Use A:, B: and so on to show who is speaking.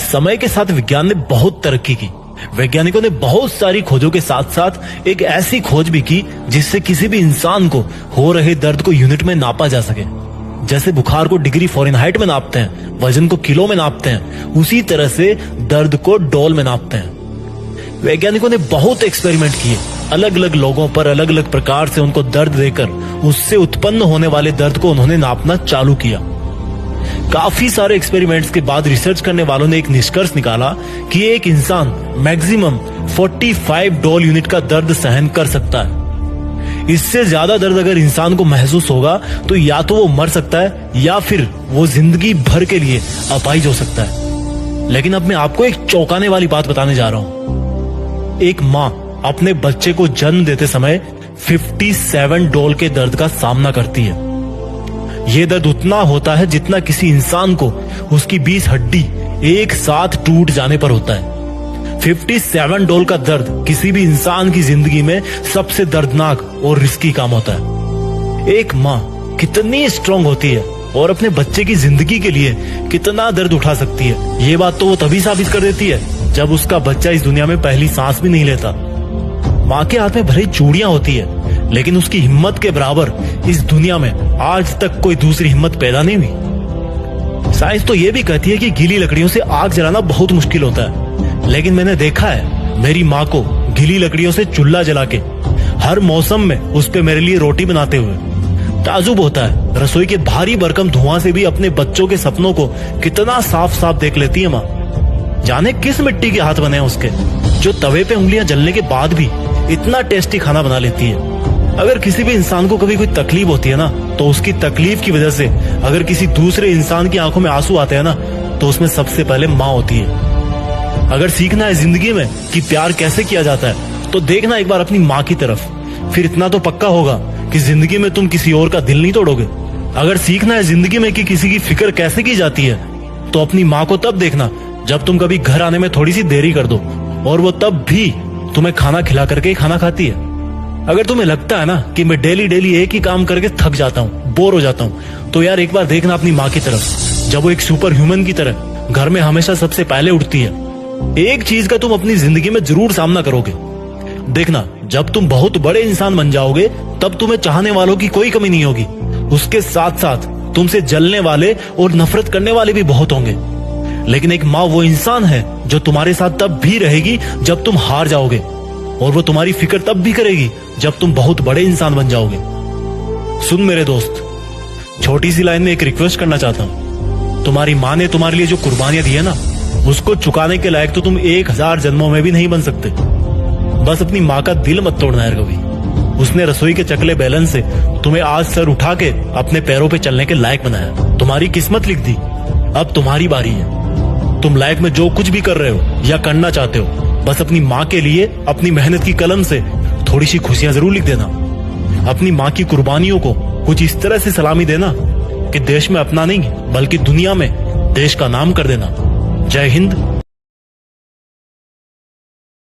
A: समय के साथ विज्ञान ने बहुत तरक्की की। वैज्ञानिकों ने बहुत सारी खोजों के साथ साथ एक ऐसी खोज भी की जिससे किसी भी इंसान को हो रहे दर्द को यूनिट में नापा जा सके। जैसे बुखार को डिग्री फ़ारेनहाइट में नापते हैं, वजन को किलो में नापते हैं, उसी तरह से दर्द को डोल में नापते हैं। वैज्ञानिकों ने बहुत एक्सपेरिमेंट किए, अलग अलग लोगों पर अलग अलग प्रकार से उनको दर्द देकर उससे उत्पन्न होने वाले दर्द को उन्होंने नापना चालू किया। काफी सारे एक्सपेरिमेंट्स के बाद रिसर्च करने वालों ने एक निष्कर्ष निकाला कि एक इंसान मैक्सिमम 45 डोल यूनिट का दर्द सहन कर सकता है। इससे ज्यादा दर्द अगर इंसान को महसूस होगा तो या तो वो मर सकता है या फिर वो जिंदगी भर के लिए अपाहिज हो सकता है। लेकिन अब मैं आपको एक चौंकाने वाली बात बताने जा रहा हूं। एक माँ अपने बच्चे को जन्म देते समय 57 डोल के दर्द का सामना करती है। यह दर्द उतना होता है जितना किसी इंसान को उसकी 20 हड्डी एक साथ टूट जाने पर होता है। 57 डोल का दर्द किसी भी इंसान की जिंदगी में सबसे दर्दनाक और रिस्की काम होता है। एक माँ कितनी स्ट्रांग होती है और अपने बच्चे की जिंदगी के लिए कितना दर्द उठा सकती है, ये बात तो वो तभी साबित कर देती है जब उसका बच्चा इस दुनिया में पहली सांस भी नहीं लेता। माँ के हाथ में भले चूड़ियां होती है, लेकिन उसकी हिम्मत के बराबर इस दुनिया में आज तक कोई दूसरी हिम्मत पैदा नहीं हुई। साइंस तो ये भी कहती है कि गीली लकड़ियों से आग जलाना बहुत मुश्किल होता है, लेकिन मैंने देखा है मेरी माँ को गीली लकड़ियों से चूल्हा जला के हर मौसम में उस पे मेरे लिए रोटी बनाते हुए। ताजुब होता है रसोई के भारी भरकम धुआं से भी अपने बच्चों के सपनों को कितना साफ साफ देख लेती है माँ। जाने किस मिट्टी के हाथ बने हैं उसके, जो तवे पे उंगलियां जलने के बाद भी इतना टेस्टी खाना बना लेती है। अगर किसी भी इंसान को कभी कोई तकलीफ होती है ना, तो उसकी तकलीफ की वजह से अगर किसी दूसरे इंसान की आंखों में आंसू आते हैं ना, तो उसमें सबसे पहले माँ होती है। अगर सीखना है जिंदगी में कि प्यार कैसे किया जाता है, तो देखना एक बार अपनी माँ की तरफ, फिर इतना तो पक्का होगा कि जिंदगी में तुम किसी और का दिल नहीं तोड़ोगे। अगर सीखना है जिंदगी में कि किसी की फिक्र कैसे की जाती है, तो अपनी माँ को तब देखना जब तुम कभी घर आने में थोड़ी सी देरी कर दो, और वो तब भी तुम्हें खाना खिला करके ही खाना खाती है। अगर तुम्हें लगता है ना कि मैं डेली डेली एक ही काम करके थक जाता हूँ, बोर हो जाता हूँ, तो यार एक बार देखना अपनी माँ की तरफ, जब वो एक सुपर ह्यूमन की तरह घर में हमेशा सबसे पहले उठती है। एक चीज का तुम अपनी जिंदगी में जरूर सामना करोगे। देखना, जब तुम बहुत बड़े इंसान बन जाओगे तब तुम्हें चाहने वालों की कोई कमी नहीं होगी। उसके साथ साथ तुमसे जलने वाले और नफरत करने वाले भी बहुत होंगे। लेकिन एक माँ वो इंसान है जो तुम्हारे साथ तब भी रहेगी जब तुम हार जाओगे, और वो तुम्हारी फिक्र तब भी करेगी जब तुम बहुत बड़े इंसान बन जाओगे। सुन मेरे दोस्त, छोटी सी लाइन में एक रिक्वेस्ट करना चाहता हूँ। तुम्हारी माँ ने तुम्हारे लिए जो कुर्बानियां दी है ना, उसको चुकाने के लायक तो तुम 1000 जन्मों में भी नहीं बन सकते। बस अपनी माँ का दिल मत तोड़ना यार कभी। उसने रसोई के चकले बैलन से तुम्हें आज सर उठा के अपने पैरों पे चलने के लायक बनाया, तुम्हारी किस्मत लिख दी। अब तुम्हारी बारी है। तुम लाइफ में जो कुछ भी कर रहे हो या करना चाहते हो, बस अपनी माँ के लिए अपनी मेहनत की कलम से थोड़ी सी खुशियां जरूर लिख देना। अपनी माँ की कुर्बानियों को कुछ इस तरह से सलामी देना कि देश में अपना नहीं बल्कि दुनिया में देश का नाम कर देना। जय हिंद,